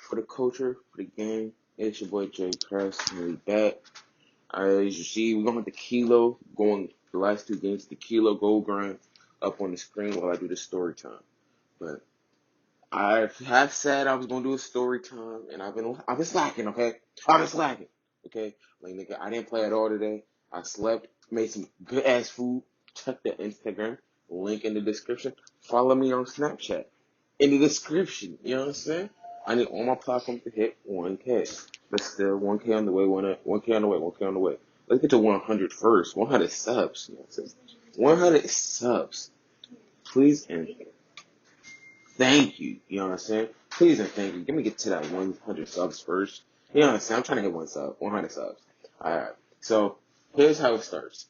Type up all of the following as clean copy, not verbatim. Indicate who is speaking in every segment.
Speaker 1: for the culture, for the game. It's your boy Jay Press, and we back. As you see, we're going with the Kilo, going the last two games, the Kilo Gold Grind up on the screen while I do the story time. But I have said I was going to do a story time, and I've been slacking, okay? I've been slacking, okay? Like, nigga, I didn't play at all today. I slept, made some good ass food. Check the Instagram, link in the description. Follow me on Snapchat in the description. You know what I'm saying? I need all my platforms to hit 1K. But still, 1K on the way, 1K on the way, 1K on the way. Let's get to 100 first. 100 subs. You know what I'm saying? 100 subs. Please and thank you. You know what I'm saying? Please and thank you. Let me get to that 100 subs first. You know what I'm saying? I'm trying to hit 100 subs. Alright. So, here's how it starts.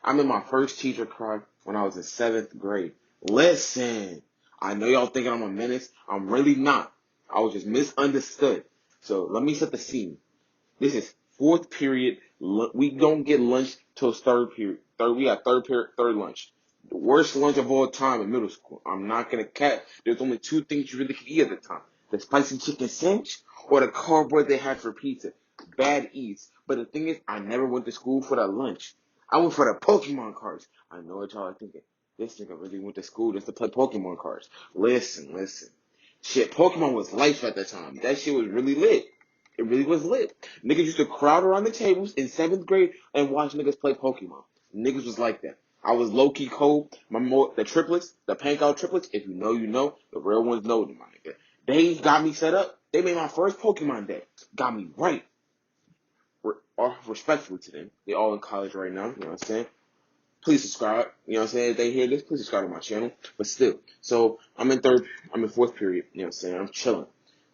Speaker 1: I'm in my first teacher car when I was in 7th grade. Listen, I know y'all thinking I'm a menace. I'm really not. I was just misunderstood. So let me set the scene. This is 4th period. We don't get lunch till 3rd period. We got 3rd period, 3rd lunch. The worst lunch of all time in middle school. I'm not gonna cap. There's only two things you really could eat at the time: the spicy chicken sandwich or the cardboard they had for pizza. Bad eats. But the thing is, I never went to school for that lunch. I went for the Pokemon cards. I know what y'all are thinking. This nigga really went to school just to play Pokemon cards. Listen. Shit, Pokemon was life at the time. That shit was really lit. It really was lit. Niggas used to crowd around the tables in 7th grade and watch niggas play Pokemon. Niggas was like that. I was low-key cold. The triplets, the Pankow triplets, if you know, you know. The real ones know them, my nigga. They got me set up. They made my first Pokemon day. Got me right. Respectfully to them. They all in college right now, you know what I'm saying? Please subscribe. You know what I'm saying? If they hear this, please subscribe to my channel. But still, so I'm in 4th period, you know what I'm saying? I'm chilling.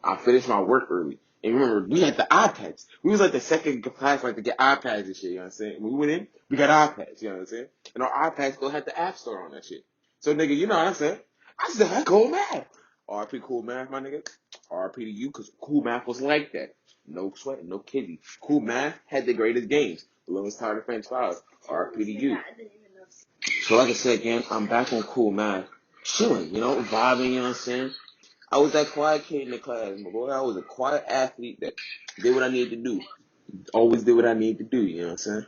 Speaker 1: I finished my work early. And remember, we had the iPads. We was like the second class like to get iPads and shit, you know what I'm saying? When we went in, we got iPads, you know what I'm saying? And our iPads still had the App Store on that shit. So nigga, you know what I'm saying? I still had cool math. RP cool math, my nigga. RP to you, cause cool math was like that. No sweat, no kidding. Cool math had the greatest games. Lowest Tired French fries. RP to you. So like I said again, I'm back on cool math. Chilling, you know, vibing, you know what I'm saying? I was that quiet kid in the class, my boy. I was a quiet athlete that did what I needed to do. Always did what I needed to do, you know what I'm saying?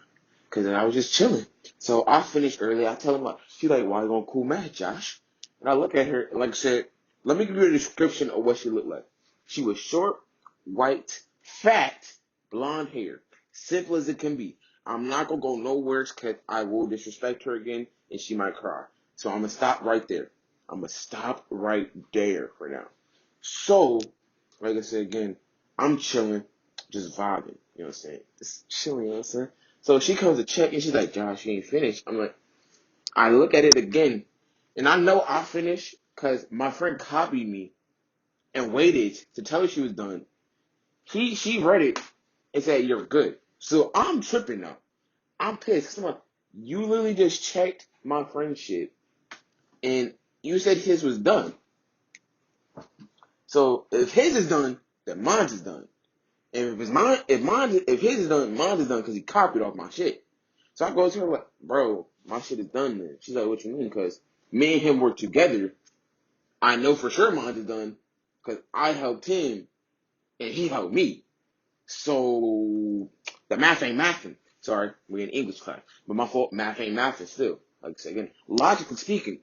Speaker 1: Because I was just chilling. So I finished early. I tell him, she's like, why you going cool math, Josh? And I look at her, and like I said, let me give you a description of what she looked like. She was short, white, fat, blonde hair. Simple as it can be. I'm not going to go nowhere because I will disrespect her again, and she might cry. So I'm going to stop right there. I'm going to stop right there for now. So, like I said again, I'm chilling, just vibing, you know what I'm saying? Just chilling, you know what I'm saying? So she comes to check and she's like, Josh, you ain't finished. I'm like, I look at it again, and I know I finished because my friend copied me and waited to tell her she was done. She read it and said, you're good. So I'm tripping now. I'm pissed. I'm like, you literally just checked my friend's shit and you said his was done. So if his is done, then mine is done. And if his is done, mine is done because he copied off my shit. So I go to her like, bro, my shit is done then. She's like, what you mean? Because me and him work together. I know for sure mine is done because I helped him and he helped me. So the math ain't mathing. Sorry, we're in English class. But my fault, math ain't mathing still. Like I said again, logically speaking,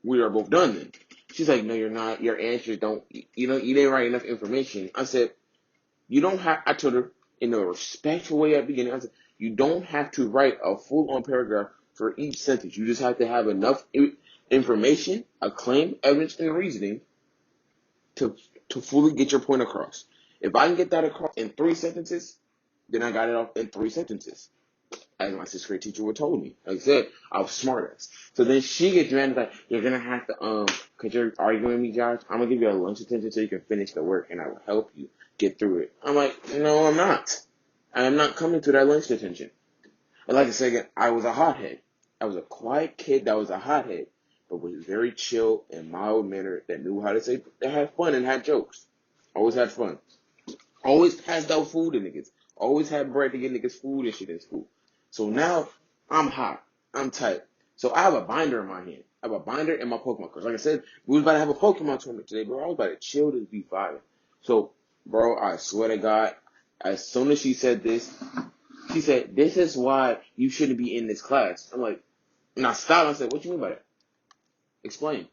Speaker 1: we are both done then. She's like, no, you're not. Your answers don't, you didn't write enough information. I said, I told her in a respectful way at the beginning, I said, you don't have to write a full-on paragraph for each sentence. You just have to have enough information, a claim, evidence, and reasoning to fully get your point across. If I can get that across in 3 sentences, then I got it off in 3 sentences. As my 6th grade teacher would told me. Like I said, I was smart ass. So then she gets mad and like, you're gonna have to, cause you're arguing with me, Josh, I'm gonna give you a lunch attention so you can finish the work and I will help you get through it. I'm like, no, I'm not. I am not coming to that lunch detention. And like I said again, I was a hothead. I was a quiet kid that was a hothead, but was very chill and mild mannered that knew how to say, that had fun and had jokes. Always had fun. Always passed out food to niggas. Always had bread to get niggas food and shit in school. So now I'm hot. I'm tight. So I have a binder in my hand. I have a binder and my Pokemon cards. Like I said, we was about to have a Pokemon tournament today, bro. I was about to chill to be vibing. So, bro, I swear to God, as soon as she said this, she said, "This is why you shouldn't be in this class." I'm like, and I stopped. I said, "What you mean by that? Explain."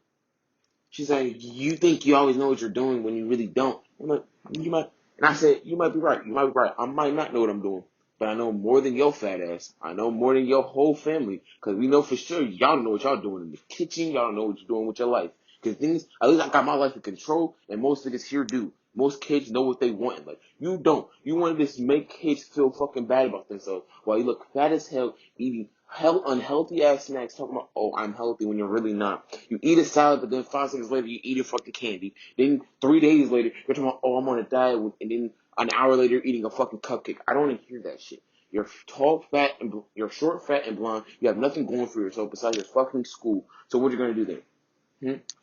Speaker 1: She's like, "You think you always know what you're doing when you really don't." I'm like, "You might," and I said, "You might be right. You might be right. I might not know what I'm doing, but I know more than your fat ass. I know more than your whole family, because we know for sure y'all don't know what y'all doing in the kitchen. Y'all don't know what you're doing with your life. Because things, at least I got my life in control, and most niggas here do. Most kids know what they want. Like, you don't. You want to just make kids feel fucking bad about themselves while you look fat as hell, eating unhealthy ass snacks, talking about, oh, I'm healthy, when you're really not. You eat a salad, but then 5 seconds later, you eat a fucking candy. Then 3 days later, you're talking about, oh, I'm on a diet, and then an hour later, you're eating a fucking cupcake. I don't want to hear that shit. You're tall, fat, and you're short, fat, and blonde. You have nothing going for yourself besides your fucking school. So what are you gonna do then?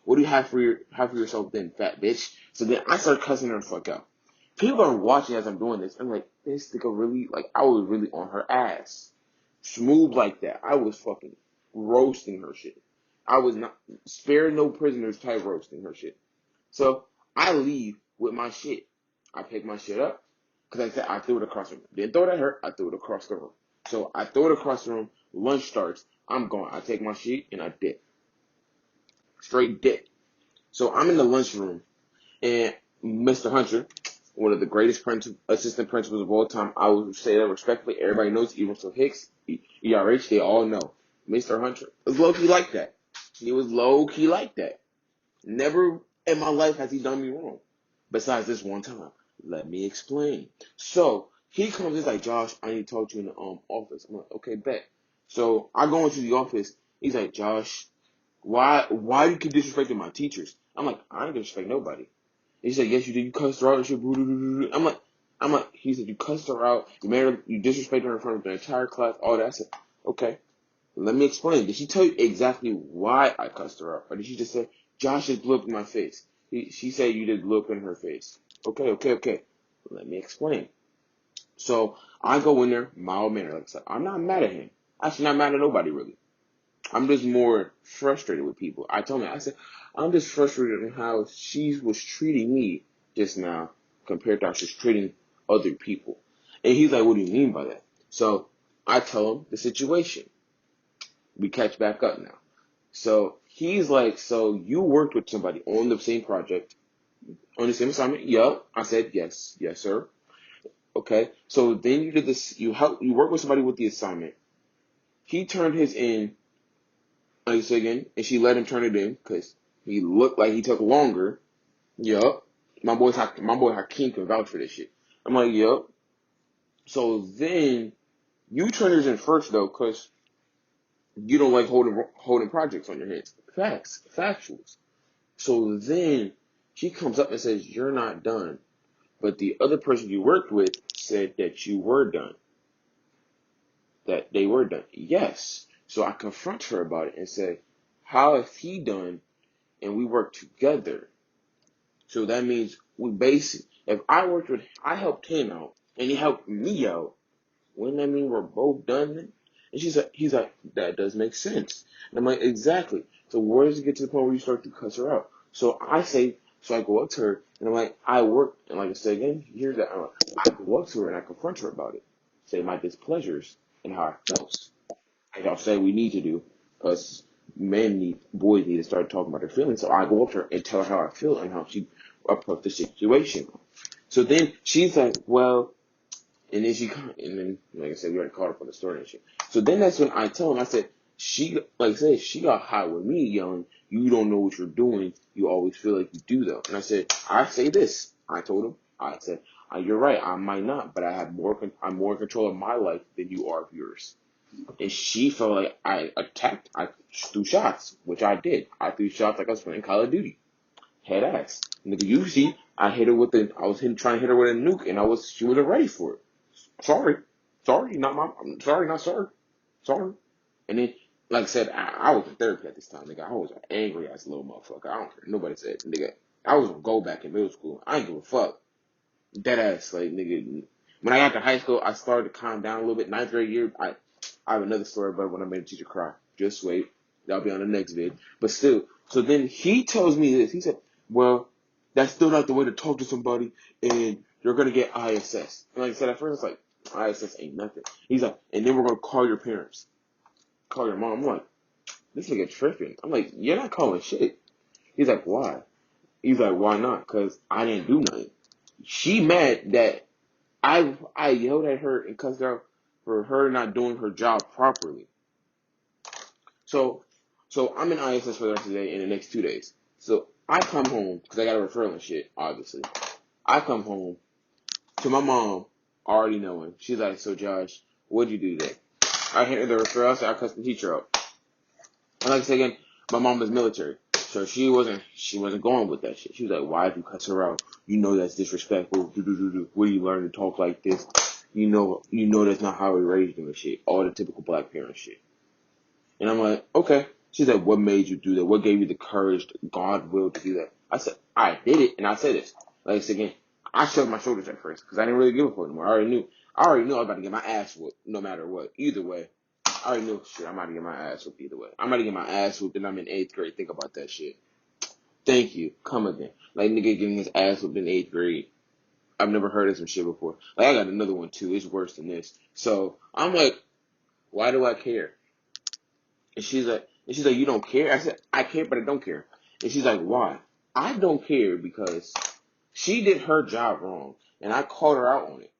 Speaker 1: What do you have for yourself then, fat bitch? So then I start cussing her the fuck out. People are watching as I'm doing this. I'm like, this nigga really, like, I was really on her ass. Smooth like that. I was fucking roasting her shit. I was not, spare no prisoners type roasting her shit. So I leave with my shit. I pick my shit up, because I said I threw it across the room. Didn't throw it at her, I threw it across the room. So I throw it across the room, lunch starts, I'm gone. I take my shit and I dip. Straight dip. So I'm in the lunchroom, and Mr. Hunter, one of the greatest assistant principals of all time, I would say that respectfully. Everybody knows, even so Hicks, ERH, they all know. Mr. Hunter was low-key like that. He was low-key like that. Never in my life has he done me wrong. Besides this one time. Let me explain. So he comes, he's like, Josh, I need to talk to you in the office. I'm like, okay, bet. So I go into the office. He's like, Josh, why you keep disrespecting my teachers? I'm like, I ain't disrespect nobody. He said, yes, you did. You cussed her out and shit. I'm like, he said, you cussed her out. You made her, you disrespected her in front of the entire class. All that. I said, okay, let me explain. Did she tell you exactly why I cussed her out? Or did she just say, Josh just blew up in my face? She said you did blew up in her face. Okay. Let me explain. So I go in there, mild manner. Like I said, I'm not mad at him. Actually, not mad at nobody, really. I'm just more frustrated with people. I told him, I said, I'm just frustrated in how she was treating me just now compared to how she's treating other people. And he's like, what do you mean by that? So I tell him the situation. We catch back up now. So he's like, so you worked with somebody on the same project, on the same assignment? Yup. I said, yes, sir. Okay. So then you did this, you worked with somebody with the assignment. He turned his in, like I said again, and she let him turn it in because he looked like he took longer. Yup. My boy Hakeem can vouch for this shit. I'm like, yup. So then you turn yours in first though, because you don't like holding projects on your hands. Factuals. So then she comes up and says, you're not done. But the other person you worked with said that you were done. That they were done. Yes. So I confront her about it and say, how is he done and we work together? So that means if I helped him out and he helped me out, wouldn't that mean we're both done then? And he's like, that does make sense. And I'm like, exactly. So where does it get to the point where you start to cuss her out? So I go up to her and I'm like, and like I said again, here's that. I go up to her and I confront her about it. Say my displeasures and how I felt. Like I'll say we need to do, because boys need to start talking about their feelings. So I go up to her and tell her how I feel and how she approached the situation. So then she's like, well, and then like I said, we already caught up on the story and shit. So then that's when I tell him, I said, she got hot with me yelling, you don't know what you're doing. You always feel like you do though. And I said, I say this. I told him, I said, you're right. I might not, but I'm more in control of my life than you are of yours. And she felt like I threw shots, which I did. I threw shots like I was playing Call of Duty. Head ass. Nigga, you see, I trying to hit her with a nuke, and she wasn't ready for it. Sorry, I'm sorry, not sorry. Sorry. And then, like I said, I was in therapy at this time, nigga. I was an angry ass little motherfucker. I don't care. Nobody said, nigga. I was gonna go back in middle school. I ain't give a fuck. Dead ass, like, nigga. When I got to high school, I started to calm down a little bit. Ninth grade year, I have another story about when I made a teacher cry. Just wait. That'll be on the next vid. But still, so then he tells me this. He said, well, That's still not the way to talk to somebody, and you're gonna get ISS. And like I said at first, it's like ISS ain't nothing. He's like, and then we're gonna call your parents, call your mom. I'm like, this nigga tripping. I'm like, you're not calling shit. He's like, why? He's like, why not? Cause I didn't do nothing. She mad that I yelled at her and cussed her out for her not doing her job properly. So I'm in ISS for the rest of the day and the next 2 days. So I come home because I got a referral and shit, obviously. I come home to my mom already knowing. She's like, so Josh, what'd you do today? I handed the referral, so I cussed the teacher out. And like I said again, my mom was military. So she wasn't going with that shit. She was like, why'd you cuss her out? You know that's disrespectful. Where you learn to talk like this? You know that's not how we raised you and shit. All the typical black parent shit. And I'm like, okay. She's like, what made you do that? What gave you the courage, God will to do that? I said, I did it, and I said this. Like I said again, I shrugged my shoulders at first because I didn't really give a fuck anymore. I already knew I was about to get my ass whooped no matter what. Either way, I already knew shit. I'm about to get my ass whooped either way. I'm about to get my ass whooped, and I'm in 8th grade. Think about that shit. Thank you. Come again. Like nigga getting his ass whooped in 8th grade. I've never heard of some shit before. Like I got another one too. It's worse than this. So I'm like, why do I care? And she's like, you don't care? I said, I care, but I don't care. And she's like, why? I don't care because she did her job wrong, and I called her out on it.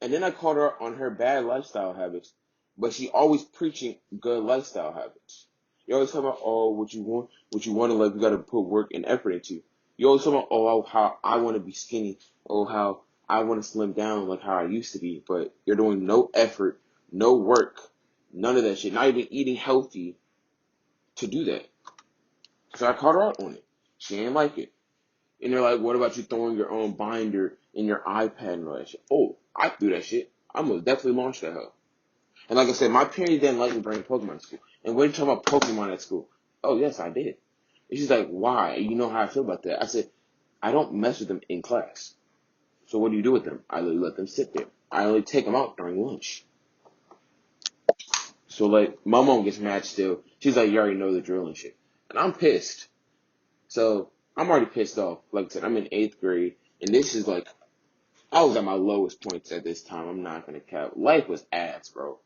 Speaker 1: And then I called her on her bad lifestyle habits, but she always preaching good lifestyle habits. You always talk about, oh, what you want in life, you got to put work and effort into. You always talk about, oh, how I want to be skinny, oh, how I want to slim down like how I used to be, but you're doing no effort, no work, none of that shit, not even eating healthy to do that. So I called her out on it. She didn't like it. And they're like, what about you throwing your own binder in your iPad and all that shit? Oh, I do that shit. I'm going to definitely launch that hell. And like I said, my parents didn't like me bringing Pokemon to school. And when you talking about Pokemon at school, oh, yes, I did. And she's like, why? You know how I feel about that. I said, I don't mess with them in class. So what do you do with them? I literally let them sit there. I only take them out during lunch. So, like, my mom gets mad still. She's like, you already know the drill and shit. And I'm pissed. So, I'm already pissed off. Like I said, I'm in 8th grade. And this is like, I was at my lowest points at this time. I'm not going to cap. Life was ass, bro.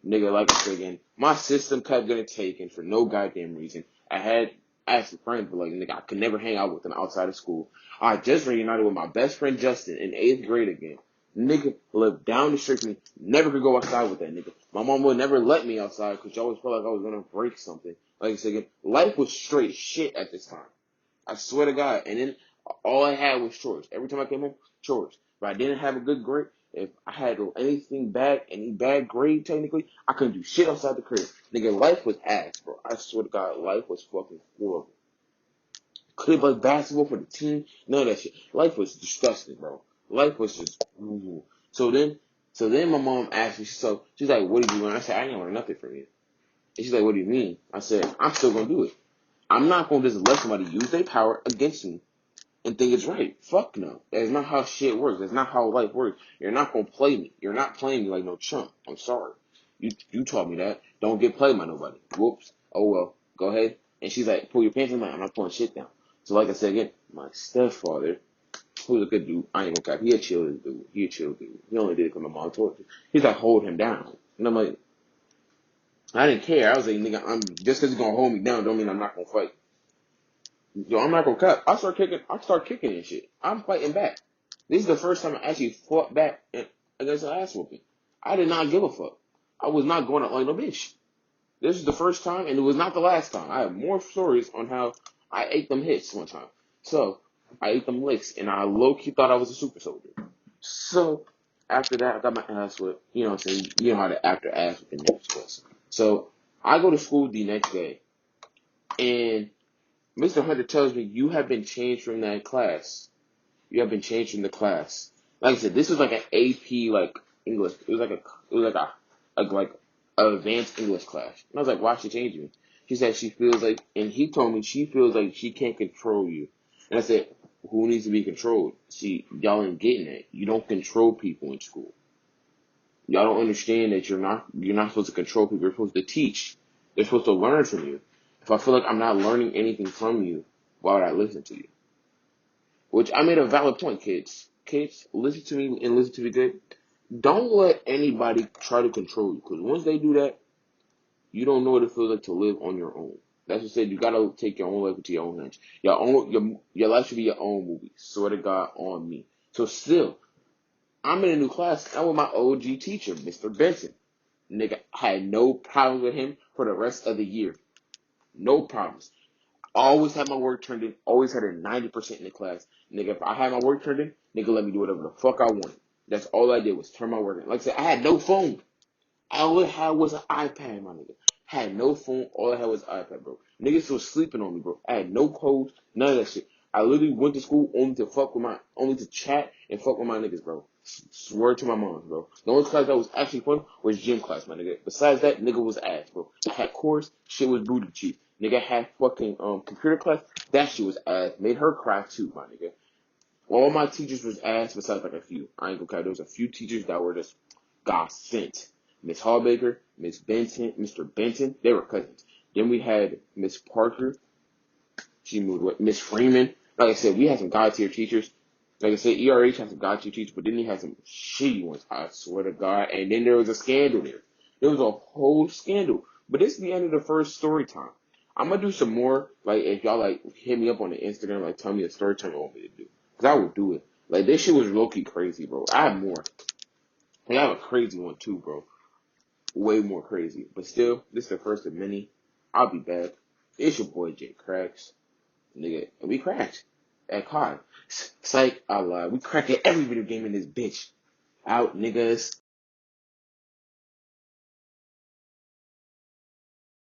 Speaker 1: Nigga, like I said again, my system kept getting taken for no goddamn reason. I had actually friends, but like, nigga, I could never hang out with them outside of school. I just reunited with my best friend Justin in 8th grade again. Nigga lived down the street from me. Never could go outside with that nigga. My mom would never let me outside because she always felt like I was going to break something. Like I said again, life was straight shit at this time. I swear to God. And then all I had was chores. Every time I came home, chores. If I didn't have a good grade, if I had anything bad, any bad grade technically, I couldn't do shit outside the crib. Nigga, life was ass, bro. I swear to God, life was fucking horrible. Couldn't play basketball for the team, none of that shit. Life was disgusting, bro. Life was just ooh. So then my mom asked me, so she's like, what did you learn? I said, I didn't learn nothing from you. And she's like, what do you mean? I said, I'm still gonna do it. I'm not gonna just let somebody use their power against me and think it's right. Fuck no. That's not how shit works. That's not how life works. You're not gonna play me. You're not playing me like no chump. I'm sorry. You taught me that. Don't get played by nobody. Whoops. Oh well. Go ahead. And she's like, pull your pants in. I'm not pulling shit down. So like I said again, my stepfather, who's a good dude, I ain't gonna cap. He a chill dude. He only did it because my mom told him. He's like, hold him down. And I'm like, I didn't care. I was like, nigga, I'm just because he's gonna hold me down don't mean I'm not gonna fight. Yo, I'm not gonna cut. I start kicking and shit. I'm fighting back. This is the first time I actually fought back against an ass whooping. I did not give a fuck. I was not going to like no bitch. This is the first time, and it was not the last time. I have more stories on how I ate them hits one time. So, I ate them licks, and I low-key thought I was a super soldier. So, after that, I got my ass whipped. You know what I'm saying? You know how the after ass whipping next was. So, I go to school the next day, and Mr. Hunter tells me, you have been changed from that class. You have been changed from the class. Like I said, this was like an AP, like, English. It was like an advanced English class. And I was like, why she change me? She said she feels like, and he told me she feels like she can't control you. And I said, who needs to be controlled? See, y'all ain't getting it. You don't control people in school. Y'all don't understand that you're not supposed to control people. You're supposed to teach. They're supposed to learn from you. If I feel like I'm not learning anything from you, why would I listen to you? Which I made a valid point, kids. Kids, listen to me and listen to me good. Don't let anybody try to control you, because once they do that, you don't know what it feels like to live on your own. That's what I said. You gotta take your own life into your own hands. Your life should be your own movie. Swear to God on me. So still, I'm in a new class. I'm with my OG teacher, Mr. Benson. Nigga, I had no problems with him for the rest of the year. No problems. Always had my work turned in. Always had a 90% in the class. Nigga, if I had my work turned in, nigga let me do whatever the fuck I wanted. That's all I did was turn my work in. Like I said, I had no phone. All I had was an iPad, my nigga. Had no phone. All I had was an iPad, bro. Niggas was sleeping on me, bro. I had no clothes, none of that shit. I literally went to school only to chat and fuck with my niggas, bro. Swear to my mom, bro. The only class that was actually fun was gym class, my nigga. Besides that, nigga was ass, bro. I had course, shit was booty cheap. Nigga had fucking computer class, that shit was ass. Made her cry too, my nigga. All my teachers was ass besides like a few. I ain't gonna count. There was a few teachers that were just God sent. Miss Hallbaker, Miss Benton, Mr. Benton, they were cousins. Then we had Miss Parker. She moved away. Miss Freeman. Like I said, we had some God tier teachers. Like I said, ERH had some God tier teachers, but then he had some shitty ones. I swear to God. And then there was a scandal there. There was a whole scandal. But this is the end of the first story time. I'm gonna do some more. Like if y'all like hit me up on the Instagram, like tell me a story time you want me to do, cause I will do it. Like this shit was low key crazy, bro. I have more. And I have a crazy one too, bro. Way more crazy. But still, this is the first of many. I'll be back. It's your boy Jay Cracks. Nigga, and we cracked at COD. Psych, I lied. We cracked at every video game in this bitch. Out, niggas.